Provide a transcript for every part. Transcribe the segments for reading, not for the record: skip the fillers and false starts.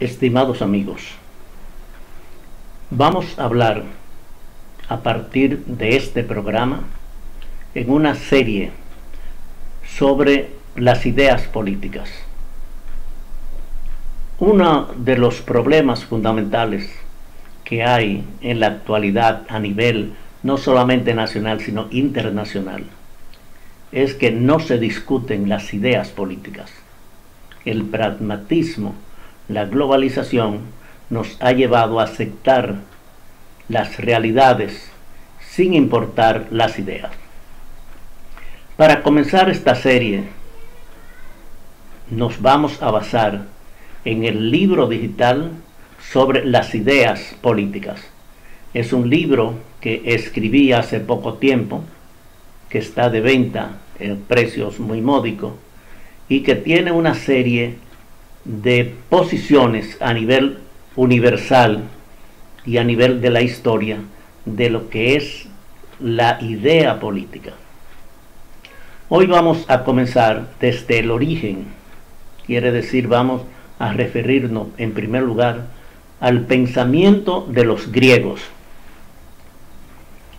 Estimados amigos, vamos a hablar a partir de este programa en una serie sobre las ideas políticas. Uno de los problemas fundamentales que hay en la actualidad a nivel no solamente nacional sino internacional es que no se discuten las ideas políticas. El pragmatismo, la globalización nos ha llevado a aceptar las realidades sin importar las ideas. Para comenzar esta serie nos vamos a basar en el libro digital sobre las ideas políticas. Es un libro que escribí hace poco tiempo, que está de venta en precios muy módicos y que tiene una serie de posiciones a nivel universal y a nivel de la historia de lo que es la idea política. Hoy vamos a comenzar desde el origen, quiere decir vamos a referirnos en primer lugar al pensamiento de los griegos,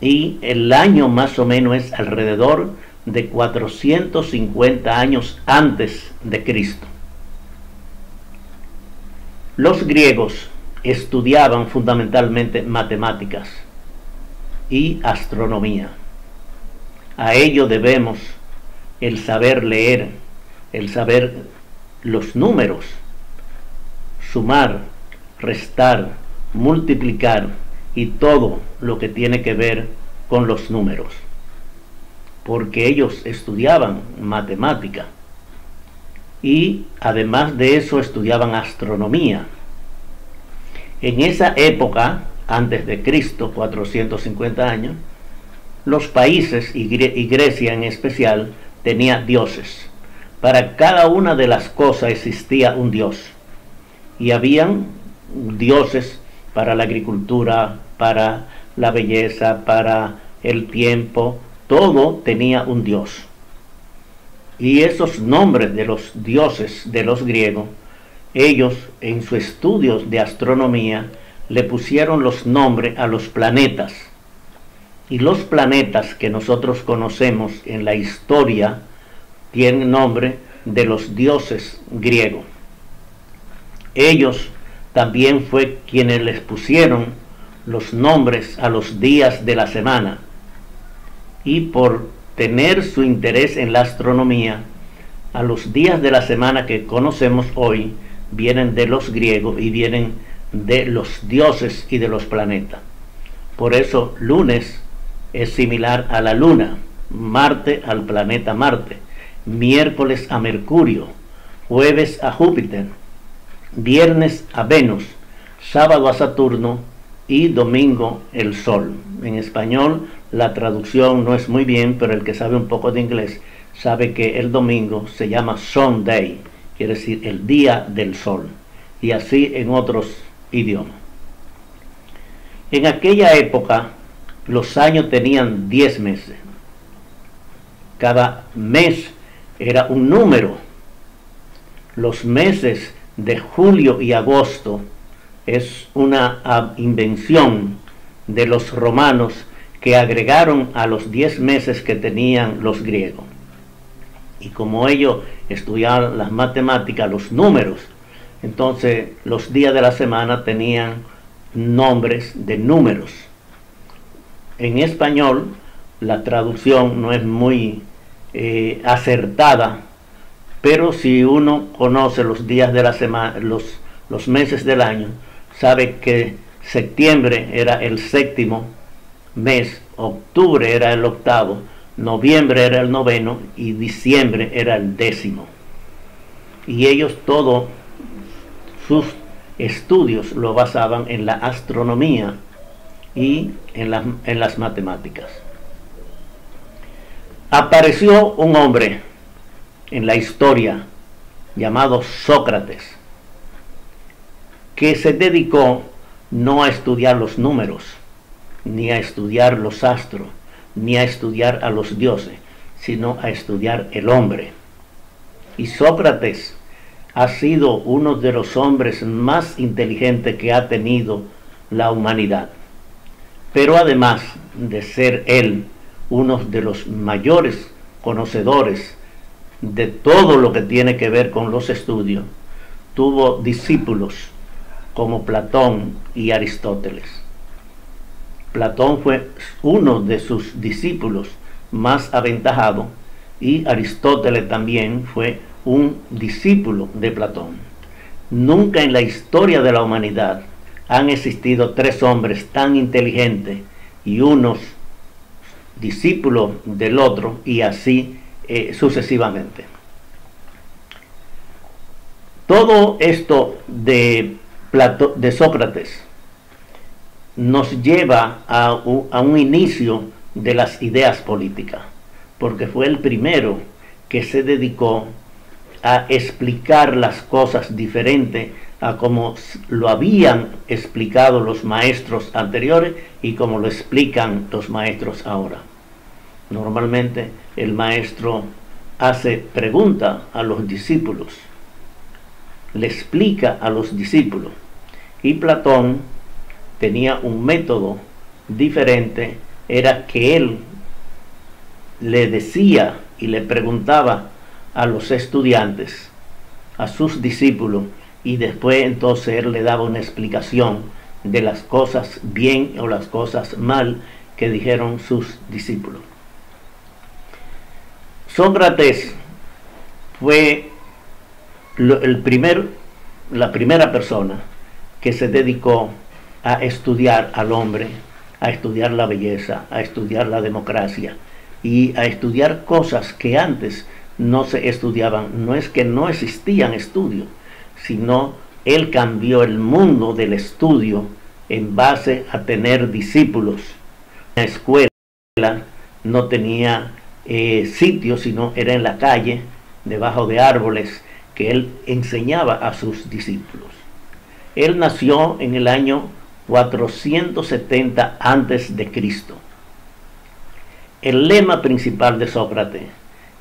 y el año más o menos es alrededor de 450 años antes de Cristo. Los griegos estudiaban fundamentalmente matemáticas y astronomía. A ello debemos el saber leer, el saber los números, sumar, restar, multiplicar y todo lo que tiene que ver con los números, porque ellos estudiaban matemática y además de eso estudiaban astronomía. En esa época, antes de Cristo, 450 años, los países y Grecia en especial tenía dioses. Para cada una de las cosas existía un dios y habían dioses para la agricultura, para la belleza, para el tiempo, todo tenía un dios. Y esos nombres de los dioses de los griegos, ellos en sus estudios de astronomía le pusieron los nombres a los planetas. Y los planetas que nosotros conocemos en la historia tienen nombre de los dioses griegos. Ellos también fue quienes les pusieron los nombres a los días de la semana. Y por tener su interés en la astronomía, a los días de la semana que conocemos hoy vienen de los griegos y vienen de los dioses y de los planetas. Por eso lunes es similar a la luna, Marte al planeta Marte, miércoles a Mercurio, jueves a Júpiter, viernes a Venus, sábado a Saturno y domingo el Sol. En español la traducción no es muy bien, pero el que sabe un poco de inglés sabe que el domingo se llama Sunday, quiere decir el día del sol, y así en otros idiomas. En aquella época los años tenían 10 meses. Cada mes era un número. Los meses de julio y agosto es una invención de los romanos que agregaron a los 10 meses que tenían los griegos. Y como ellos estudiaban las matemáticas, los números, entonces los días de la semana tenían nombres de números. En español la traducción no es muy acertada, pero si uno conoce los días de la semana, los meses del año, sabe que septiembre era el séptimo mes, octubre era el octavo, noviembre era el noveno y diciembre era el 10º. Y ellos todos sus estudios lo basaban en la astronomía y en las matemáticas. Apareció un hombre en la historia llamado Sócrates, que se dedicó no a estudiar los números, ni a estudiar los astros, ni a estudiar a los dioses, sino a estudiar el hombre. Y Sócrates ha sido uno de los hombres más inteligentes que ha tenido la humanidad. Pero además de ser él uno de los mayores conocedores de todo lo que tiene que ver con los estudios, tuvo discípulos como Platón y Aristóteles. Platón fue uno de sus discípulos más aventajado y Aristóteles también fue un discípulo de Platón. Nunca en la historia de la humanidad han existido tres hombres tan inteligentes y unos discípulos del otro y así sucesivamente. Todo esto de Sócrates nos lleva a un inicio de las ideas políticas, porque fue el primero que se dedicó a explicar las cosas diferente a como lo habían explicado los maestros anteriores y como lo explican los maestros ahora. Normalmente el maestro hace pregunta a los discípulos, le explica a los discípulos, y Platón tenía un método diferente, era que él le decía y le preguntaba a los estudiantes, a sus discípulos, y después entonces él le daba una explicación de las cosas bien o las cosas mal que dijeron sus discípulos. Sócrates fue la primera persona que se dedicó a estudiar al hombre, a estudiar la belleza, a estudiar la democracia y a estudiar cosas que antes no se estudiaban. No es que no existían estudios, sino él cambió el mundo del estudio en base a tener discípulos. La escuela no tenía sitio, sino era en la calle, debajo de árboles, que él enseñaba a sus discípulos. Él nació en el año 470 antes de Cristo. El lema principal de Sócrates,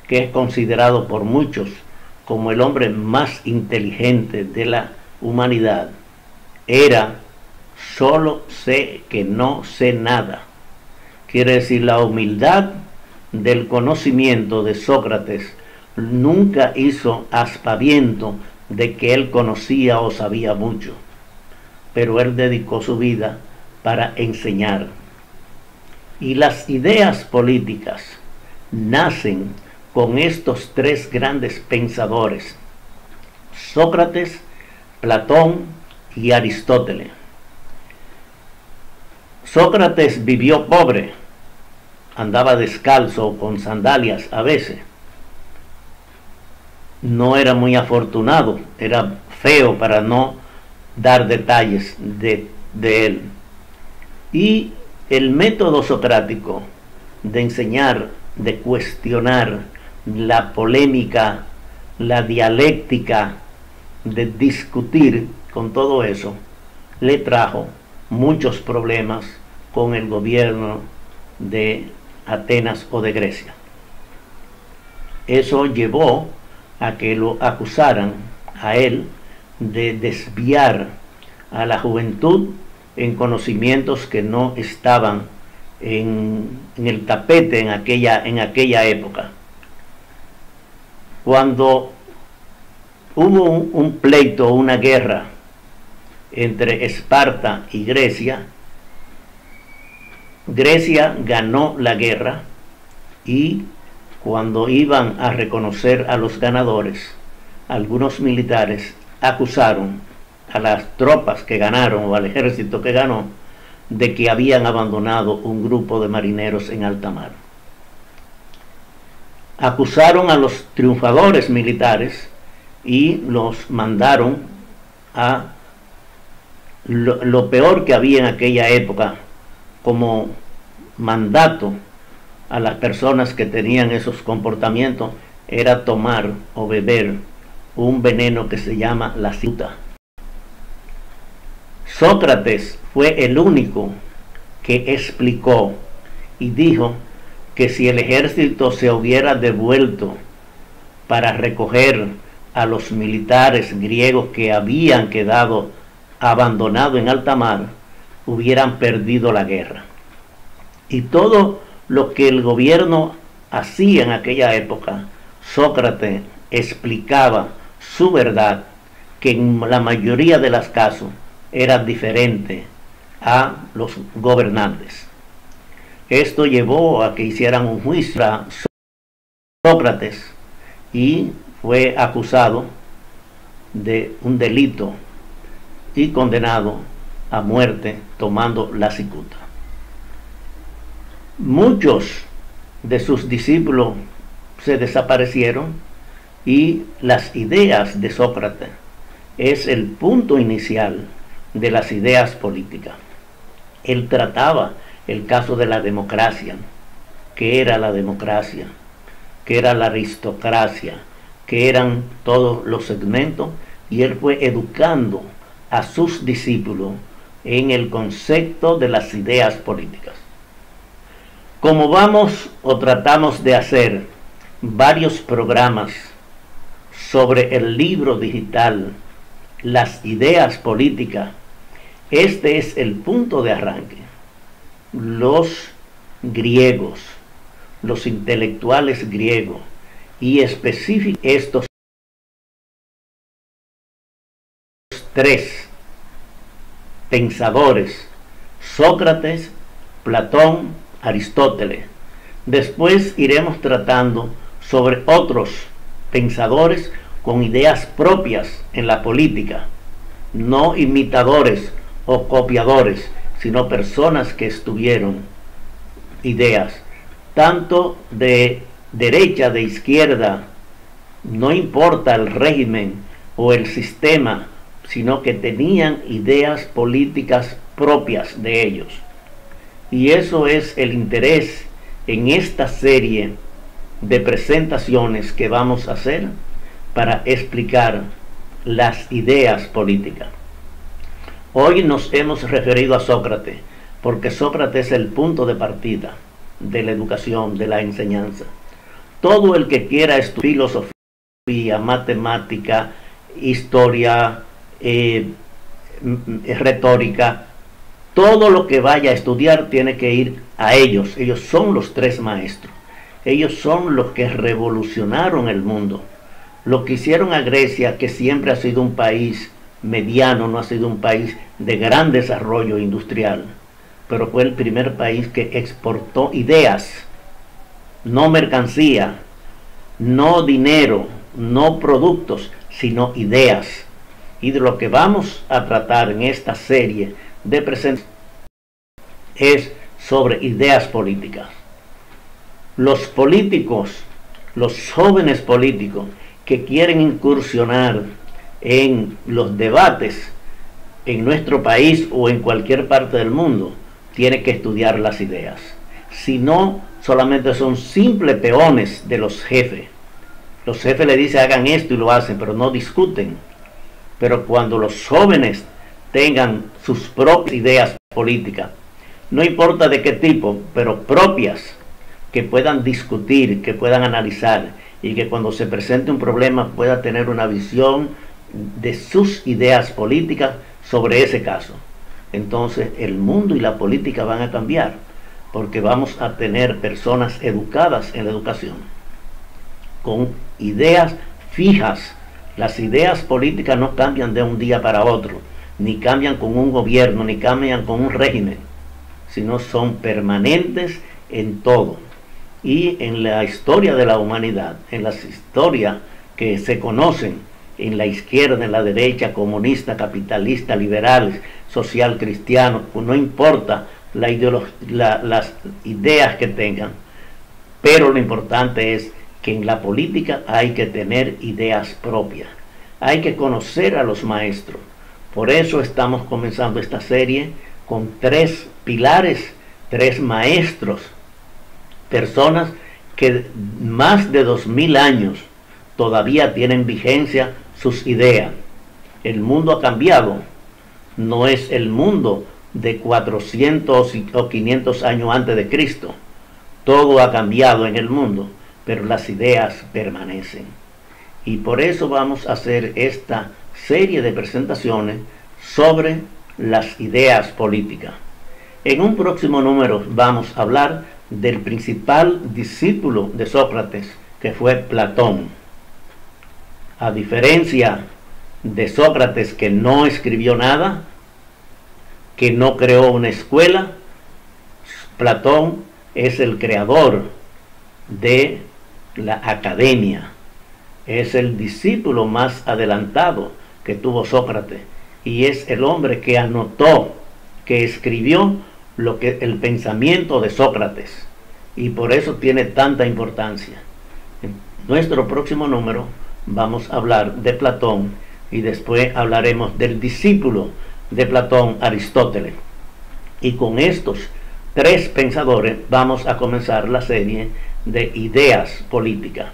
que es considerado por muchos como el hombre más inteligente de la humanidad, era: solo sé que no sé nada. Quiere decir, la humildad del conocimiento de Sócrates nunca hizo aspaviento de que él conocía o sabía mucho, pero él dedicó su vida para enseñar. Y las ideas políticas nacen con estos tres grandes pensadores: Sócrates, Platón y Aristóteles. Sócrates vivió pobre, andaba descalzo con sandalias a veces. No era muy afortunado, era feo para no dar detalles de él. Y el método socrático de enseñar, de cuestionar, la polémica, la dialéctica, de discutir, con todo eso, le trajo muchos problemas con el gobierno de Atenas o de Grecia. Eso llevó a que lo acusaran a él de desviar a la juventud en conocimientos que no estaban en el tapete en aquella época. Cuando hubo un pleito, una guerra entre Esparta y Grecia, Grecia ganó la guerra, y cuando iban a reconocer a los ganadores, algunos militares acusaron a las tropas que ganaron o al ejército que ganó de que habían abandonado un grupo de marineros en alta mar. Acusaron a los triunfadores militares y los mandaron a lo peor que había en aquella época, como mandato a las personas que tenían esos comportamientos, era tomar o beber un veneno que se llama la cicuta. Sócrates fue el único que explicó y dijo que si el ejército se hubiera devuelto para recoger a los militares griegos que habían quedado abandonados en alta mar, hubieran perdido la guerra. Y todo lo que el gobierno hacía en aquella época, Sócrates explicaba su verdad, que en la mayoría de los casos era diferente a los gobernantes. Esto llevó a que hicieran un juicio a Sócrates y fue acusado de un delito y condenado a muerte tomando la cicuta. Muchos de sus discípulos se desaparecieron y las ideas de Sócrates es el punto inicial de las ideas políticas. Él trataba el caso de la democracia, qué era la democracia, qué era la aristocracia, qué eran todos los segmentos, y él fue educando a sus discípulos en el concepto de las ideas políticas. Como vamos o tratamos de hacer varios programas sobre el libro digital Las Ideas Políticas, este es el punto de arranque. Los griegos, los intelectuales griegos, y específicamente estos tres pensadores, Sócrates, Platón, Aristóteles. Después iremos tratando sobre otros pensadores con ideas propias en la política, no imitadores o copiadores, sino personas que estuvieron ideas, tanto de derecha, de izquierda, no importa el régimen o el sistema, sino que tenían ideas políticas propias de ellos. Y eso es el interés en esta serie de presentaciones que vamos a hacer para explicar las ideas políticas. Hoy nos hemos referido a Sócrates, porque Sócrates es el punto de partida de la educación, de la enseñanza. Todo el que quiera estudiar filosofía, matemática, historia, retórica, todo lo que vaya a estudiar tiene que ir a ellos. Ellos son los tres maestros. Ellos son los que revolucionaron el mundo. Lo que hicieron a Grecia, que siempre ha sido un país mediano, no ha sido un país de gran desarrollo industrial, pero fue el primer país que exportó ideas, no mercancía, no dinero, no productos, sino ideas. Y de lo que vamos a tratar en esta serie de presentaciones es sobre ideas políticas. Los políticos, los jóvenes políticos que quieren incursionar en los debates en nuestro país o en cualquier parte del mundo, tienen que estudiar las ideas. Si no, solamente son simples peones de los jefes. Los jefes le dicen hagan esto y lo hacen, pero no discuten. Pero cuando los jóvenes tengan sus propias ideas políticas, no importa de qué tipo, pero propias, que puedan discutir, que puedan analizar, y que cuando se presente un problema pueda tener una visión de sus ideas políticas sobre ese caso, entonces el mundo y la política van a cambiar, porque vamos a tener personas educadas en la educación, con ideas fijas. Las ideas políticas no cambian de un día para otro, ni cambian con un gobierno, ni cambian con un régimen, sino son permanentes en todo. Y en la historia de la humanidad, en las historias que se conocen, en la izquierda, en la derecha, comunista, capitalista, liberales, social, cristiano, pues no importa las ideas que tengan, pero lo importante es que en la política hay que tener ideas propias, hay que conocer a los maestros. Por eso estamos comenzando esta serie con tres pilares, tres maestros, personas que más de 2000 años todavía tienen vigencia sus ideas. El mundo ha cambiado, no es el mundo de 400 o 500 años antes de Cristo. Todo ha cambiado en el mundo, pero las ideas permanecen. Y por eso vamos a hacer esta serie de presentaciones sobre las ideas políticas. En un próximo número vamos a hablar del principal discípulo de Sócrates, que fue Platón. A diferencia de Sócrates, que no escribió nada, que no creó una escuela, Platón es el creador de la academia. Es el discípulo más adelantado que tuvo Sócrates y es el hombre que anotó, que escribió el pensamiento de Sócrates, y por eso tiene tanta importancia. En nuestro próximo número vamos a hablar de Platón y después hablaremos del discípulo de Platón, Aristóteles. Y con estos tres pensadores vamos a comenzar la serie de ideas políticas.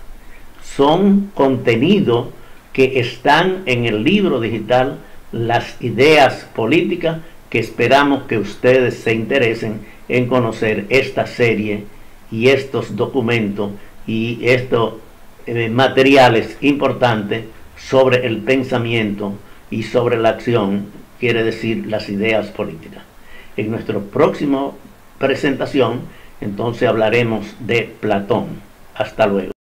Son contenidos que están en el libro digital, las ideas políticas, que esperamos que ustedes se interesen en conocer esta serie y estos documentos y estos materiales importantes sobre el pensamiento y sobre la acción, quiere decir las ideas políticas. En nuestra próxima presentación, entonces hablaremos de Platón. Hasta luego.